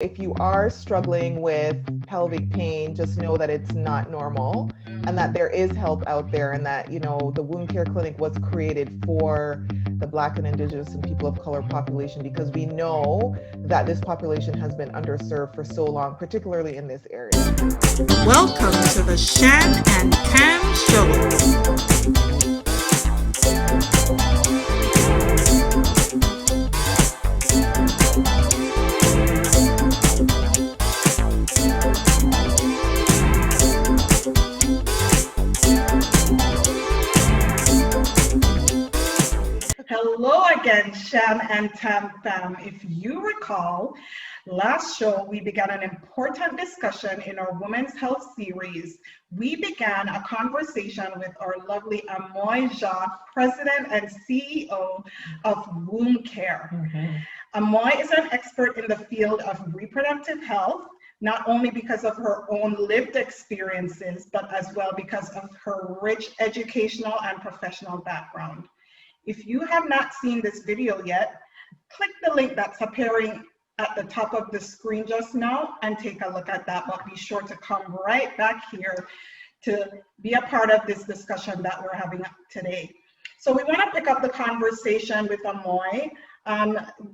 If you are struggling with pelvic pain, just know that it's not normal and that there is help out there, and that, the Womb Care Clinic was created for the Black and Indigenous and people of color population because we know that this population has been underserved for so long, particularly in this area. Welcome to the Shan and Tam Show. Hello again, Shan and Tam fam. If you recall, last show we began an important discussion in our Women's Health series. We began a conversation with our lovely Amoy Jacques, President and CEO of WombCare. Amoy is an expert in the field of reproductive health, not only because of her own lived experiences, but as well because of her rich educational and professional background. If you have not seen this video yet, click the link that's appearing at the top of the screen just now and take a look at that, but be sure to come right back here to be a part of this discussion that we're having today. So we want to pick up the conversation with Amoy.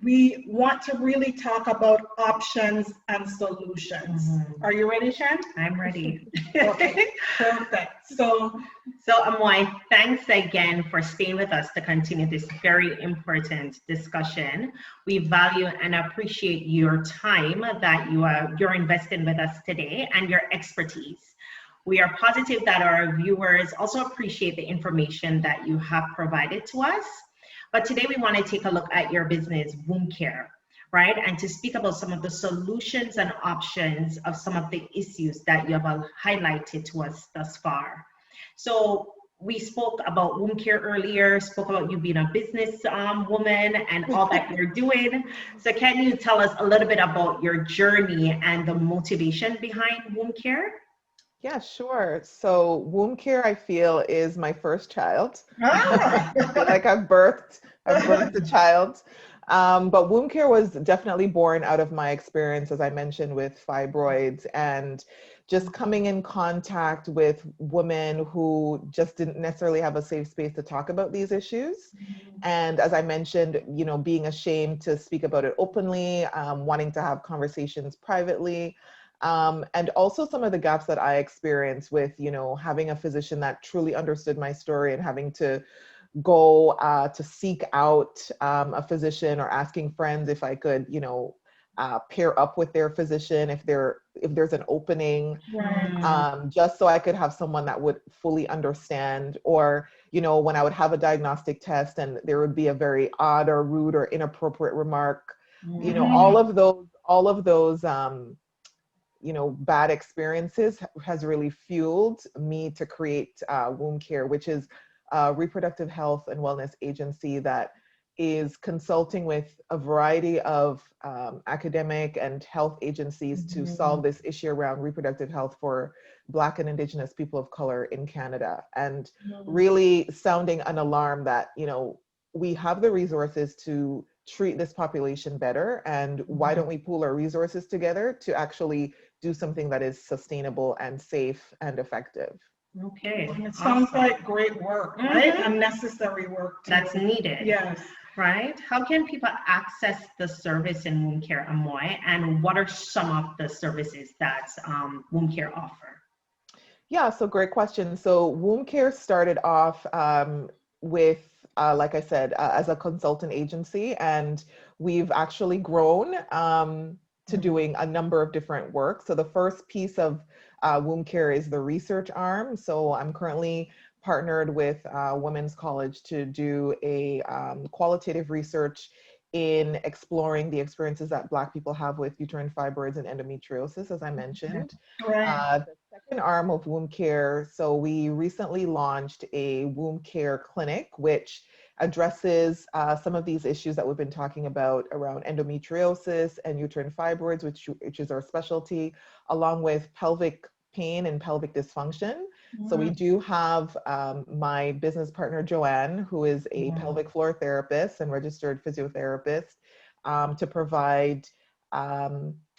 We want to really talk about options and solutions. Are you ready, Shan? I'm ready. Okay, perfect. So Amoy, thanks again for staying with us to continue this very important discussion. We value and appreciate your time that you're investing with us today and your expertise. We are positive that our viewers also appreciate the information that you have provided to us. But today we want to take a look at your business, WombCare, right? And to speak about some of the solutions and options of some of the issues that you have highlighted to us thus far. So we spoke about WombCare earlier, spoke about you being a business woman and all that you're doing. So can you tell us a little bit about your journey and the motivation behind WombCare? Yeah, sure. So Womb Care, I feel, is my first child. I feel like I've birthed a child. But Womb Care was definitely born out of my experience, as I mentioned, with fibroids and just coming in contact with women who just didn't necessarily have a safe space to talk about these issues. And as I mentioned, being ashamed to speak about it openly, wanting to have conversations privately. And also some of the gaps that I experienced with, having a physician that truly understood my story and having to go to seek out a physician or asking friends if I could, pair up with their physician if there's an opening, just so I could have someone that would fully understand. Or, when I would have a diagnostic test and there would be a very odd or rude or inappropriate remark, all of those bad experiences has really fueled me to create Womb Care, which is a reproductive health and wellness agency that is consulting with a variety of academic and health agencies to solve this issue around reproductive health for Black and Indigenous people of color in Canada, and really sounding an alarm that, we have the resources to treat this population better, and why don't we pool our resources together to actually do something that is sustainable and safe and effective. Okay. It sounds like great work, right? And necessary work too. That's needed. Yes. Right? How can people access the service in WombCare, Amoy, and what are some of the services that WombCare offer? Yeah, so great question. So Womb Care started off with, like I said, as a consultant agency, and we've actually grown to doing a number of different work. So the first piece of Womb Care is the research arm. So I'm currently partnered with Women's College to do a qualitative research in exploring the experiences that Black people have with uterine fibroids and endometriosis, as I mentioned. The second arm of Womb Care, so we recently launched a Womb Care clinic, which addresses some of these issues that we've been talking about around endometriosis and uterine fibroids, which is our specialty, along with pelvic pain and pelvic dysfunction. So we do have my business partner, Joanne, who is a pelvic floor therapist and registered physiotherapist, to provide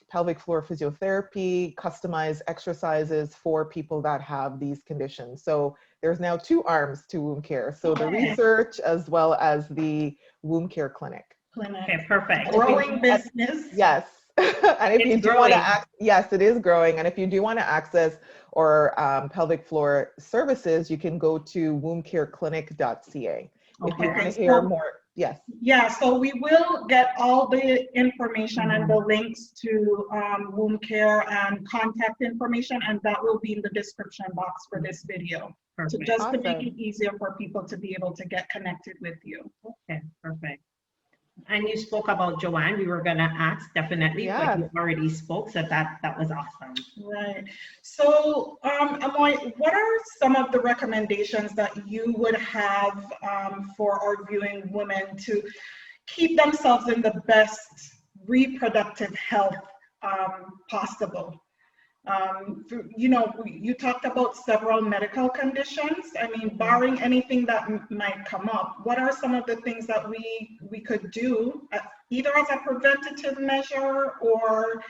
pelvic floor physiotherapy, customized exercises for people that have these conditions. So there's now 2 arms to womb care. So the research as well as the womb care clinic. Okay, perfect. Growing business. Yes. And if you do want to yes, it is growing. And if you do want to access or pelvic floor services, you can go to wombcareclinic.ca. If you want to hear more. Yes. Yeah, so we will get all the information and the links to womb care and contact information, and that will be in the description box for this video. So just to make it easier for people to be able to get connected with you. Okay, perfect. And you spoke about Joanne. We were going to ask definitely, but you already spoke, so that was awesome. Right. So, Amoy, what are some of the recommendations that you would have for our viewing women to keep themselves in the best reproductive health possible? You know, you talked about several medical conditions. I mean, barring anything that might come up, what are some of the things that we could do either as a preventative measure or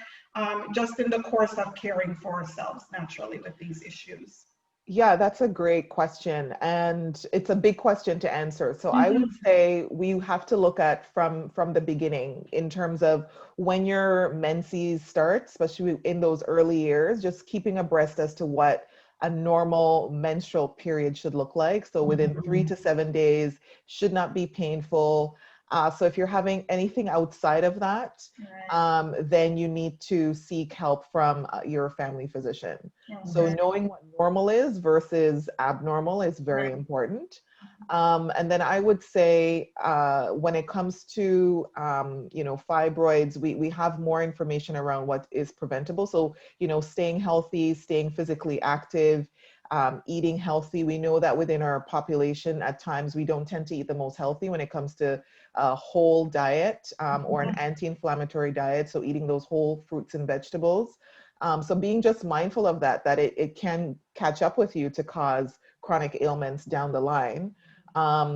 just in the course of caring for ourselves naturally with these issues? Yeah, that's a great question. And it's a big question to answer. So I would say we have to look at from the beginning in terms of when your menses start, especially in those early years, just keeping abreast as to what a normal menstrual period should look like. So within 3 to 7 days, should not be painful. So if you're having anything outside of that, then you need to seek help from your family physician. So knowing what normal is versus abnormal is very important. And then I would say when it comes to, you know, fibroids, we have more information around what is preventable. So, you know, staying healthy, staying physically active, eating healthy. We know that within our population, at times we don't tend to eat the most healthy when it comes to a whole diet or an anti-inflammatory diet. So eating those whole fruits and vegetables. So being just mindful of that it can catch up with you to cause chronic ailments down the line.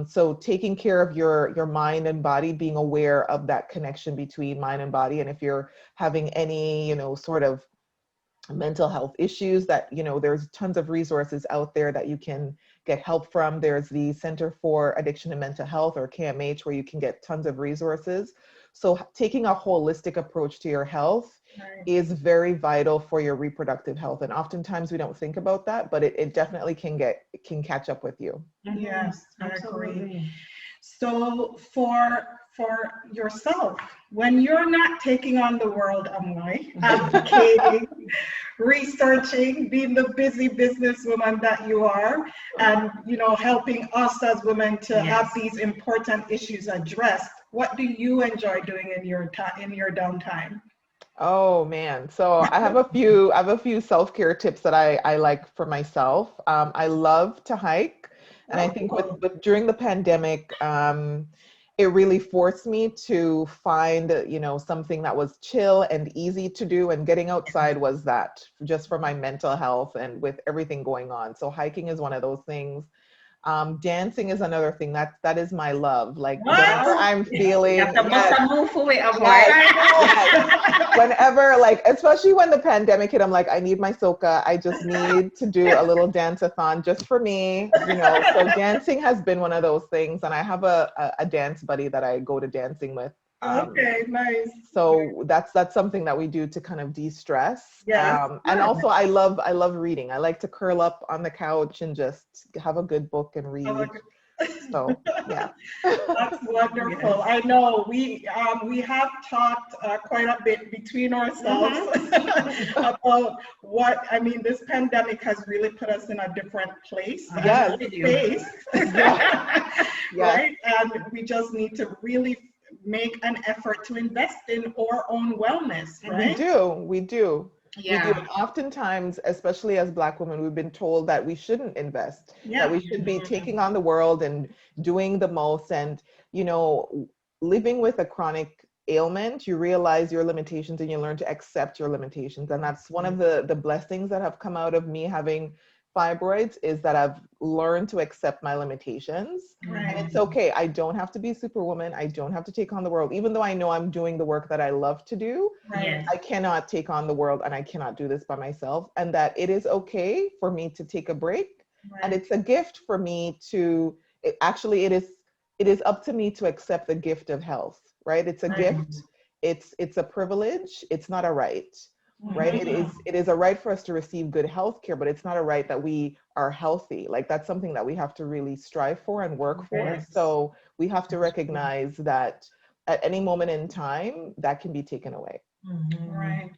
So taking care of your mind and body, being aware of that connection between mind and body. And if you're having any, you know, sort of mental health issues, that, you know, there's tons of resources out there that you can get help from. There's the Center for Addiction and Mental Health, or KMH, where you can get tons of resources. So taking a holistic approach to your health is very vital for your reproductive health. And oftentimes we don't think about that, but it definitely can catch up with you. Yes, I agree. So for yourself, when you're not taking on the world, Amoy, advocating, researching, being the busy businesswoman that you are, and, you know, helping us as women to have these important issues addressed, what do you enjoy doing in your downtime? Oh man, so I have a few self-care tips that I like for myself. I love to hike, and I think with during the pandemic, it really forced me to find, you know, something that was chill and easy to do, and getting outside was that, just for my mental health and with everything going on. So hiking is one of those things. Dancing is another thing that is my love. Like whenever I'm feeling, whenever, like, especially when the pandemic hit, I'm like, I need my soca. I just need to do a little dance-a-thon just for me, you know. So dancing has been one of those things, and I have a dance buddy that I go to dancing with. Okay, nice. So that's something that we do to kind of de-stress. And also I love reading. I like to curl up on the couch and just have a good book and read. So yeah. That's wonderful. I know we have talked quite a bit between ourselves about what, I mean, this pandemic has really put us in a different place. Space. Right? And we just need to really make an effort to invest in our own wellness, right? We do. Yeah. And oftentimes, especially as Black women, we've been told that we shouldn't invest, that we should be taking on the world and doing the most. And, you know, living with a chronic ailment, you realize your limitations and you learn to accept your limitations. And that's one of the blessings that have come out of me having fibroids is that I've learned to accept my limitations. Right. And it's okay. I don't have to be superwoman. I don't have to take on the world. Even though I know I'm doing the work that I love to do, Right. Yes. I cannot take on the world and I cannot do this by myself. And that it is okay for me to take a break. Right. And it's a gift for me to, it is up to me to accept the gift of health, right? It's a Right. gift. It's a privilege. It's not a right. Right? Mhm. It is a right for us to receive good health care, but it's not a right that we are healthy. Like that's something that we have to really strive for and work for. Yes. So we have to recognize that at any moment in time, that can be taken away. Mhm. Right.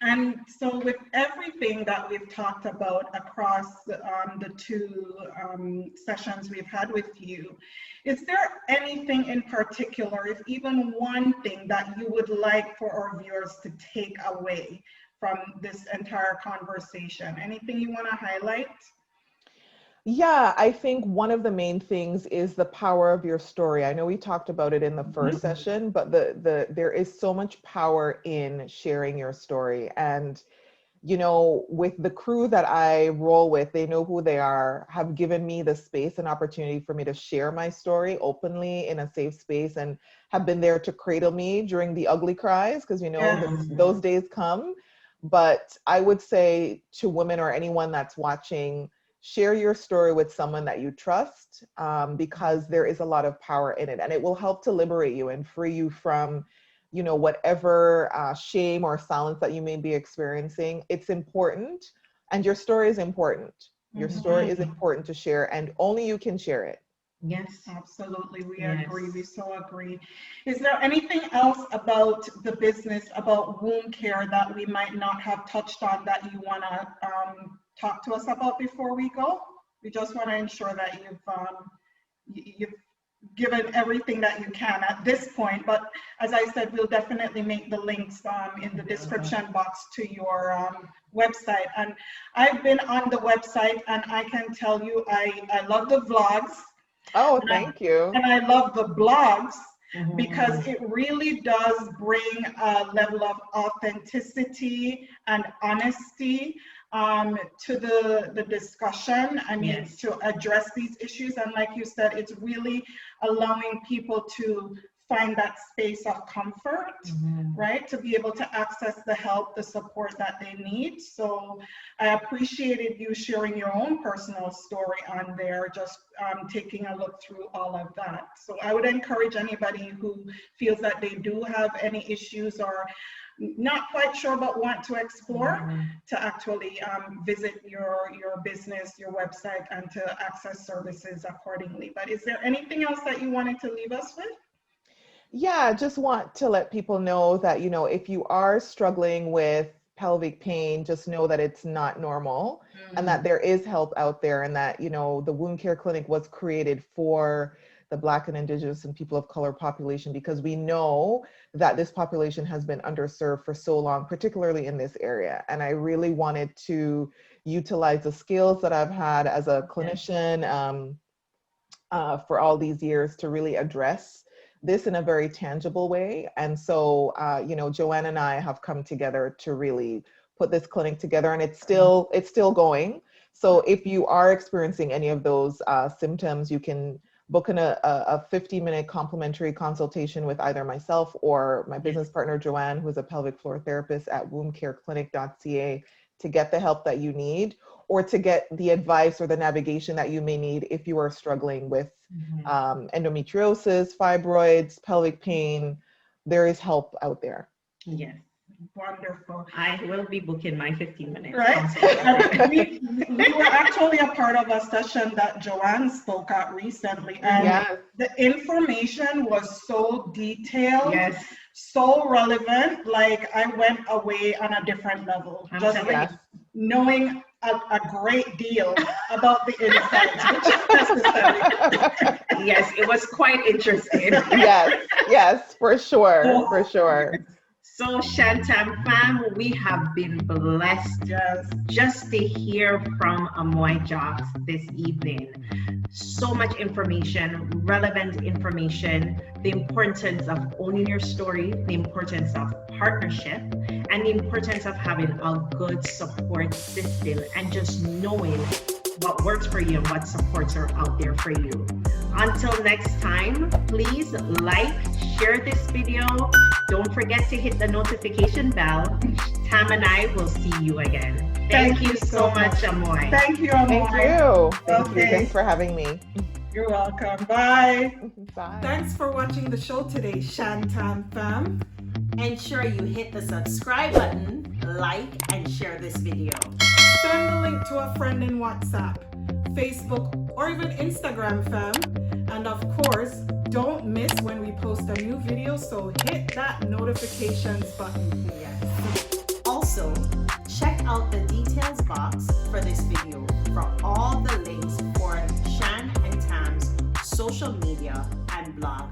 And so with everything that we've talked about across the two sessions we've had with you, is there anything in particular, if even one thing that you would like for our viewers to take away from this entire conversation? Anything you want to highlight? Yeah, I think one of the main things is the power of your story. I know we talked about it in the first session, but there is so much power in sharing your story. And, you know, with the crew that I roll with, they know who they are, have given me the space and opportunity for me to share my story openly in a safe space, and have been there to cradle me during the ugly cries, because, you know, Yes. those days come. But I would say to women or anyone that's watching, share your story with someone that you trust, because there is a lot of power in it, and it will help to liberate you and free you from, you know, whatever shame or silence that you may be experiencing. It's important, and your story is important. Your story is important to share, and only you can share it. Yes. Absolutely, we Yes. agree. We so agree. Is there anything else about the business, about womb care, that we might not have touched on that you want to talk to us about before we go? We just want to ensure that you've given everything that you can at this point. But as I said, we'll definitely make the links in the description box to your website. And I've been on the website, and I can tell you, I love the vlogs. Oh, thank you. And I love the blogs, Mhm. because it really does bring a level of authenticity and honesty to the discussion. I mean, Yes. to address these issues. And like you said, it's really allowing people to find that space of comfort, right? To be able to access the help, the support that they need. So I appreciated you sharing your own personal story on there, just taking a look through all of that. So I would encourage anybody who feels that they do have any issues or not quite sure but want to explore, to actually visit your business, your website, and to access services accordingly. But is there anything else that you wanted to leave us with? Yeah, just want to let people know that, you know, if you are struggling with pelvic pain, just know that it's not normal, and that there is help out there, and that, you know, the Wound Care Clinic was created for the Black and Indigenous and people of color population, because we know that this population has been underserved for so long, particularly in this area. And I really wanted to utilize the skills that I've had as a clinician for all these years to really address this in a very tangible way. And so, you know, Joanne and I have come together to really put this clinic together, and it's still going. So if you are experiencing any of those symptoms, you can book a 50-minute complimentary consultation with either myself or my business partner, Joanne, who's a pelvic floor therapist at wombcareclinic.ca, to get the help that you need, or to get the advice or the navigation that you may need if you are struggling with endometriosis, fibroids, pelvic pain. There is help out there. Yes. Wonderful. I will be booking my 15 minutes. Right. We were actually a part of a session that Joanne spoke at recently, and the information was so detailed, so relevant. Like, I went away on a different level, just knowing a great deal about the insights, which is necessary. Yes, it was quite interesting. Yes, for sure, for sure. So Shan and Tam fam, we have been blessed just to hear from Amoy Jacques this evening. So much information, relevant information, the importance of owning your story, the importance of partnership, and the importance of having a good support system, and just knowing what works for you and what supports are out there for you. Until next time, please like, share this video. Don't forget to hit the notification bell. Tam and I will see you again. Thank you so much, Amoy. Thank you, Amoy. Thank you. Thank Okay. you. Thanks for having me. You're welcome. Bye. Bye. Thanks for watching the show today, Shan and Tam fam. Ensure you hit the subscribe button, like, and share this video. Send the link to a friend in WhatsApp, Facebook, or even Instagram, fam. And of course, don't miss when we post a new video, so hit that notifications button. Yes. Also, check out the details box for this video for all the links for Shan and Tam's social media and blog.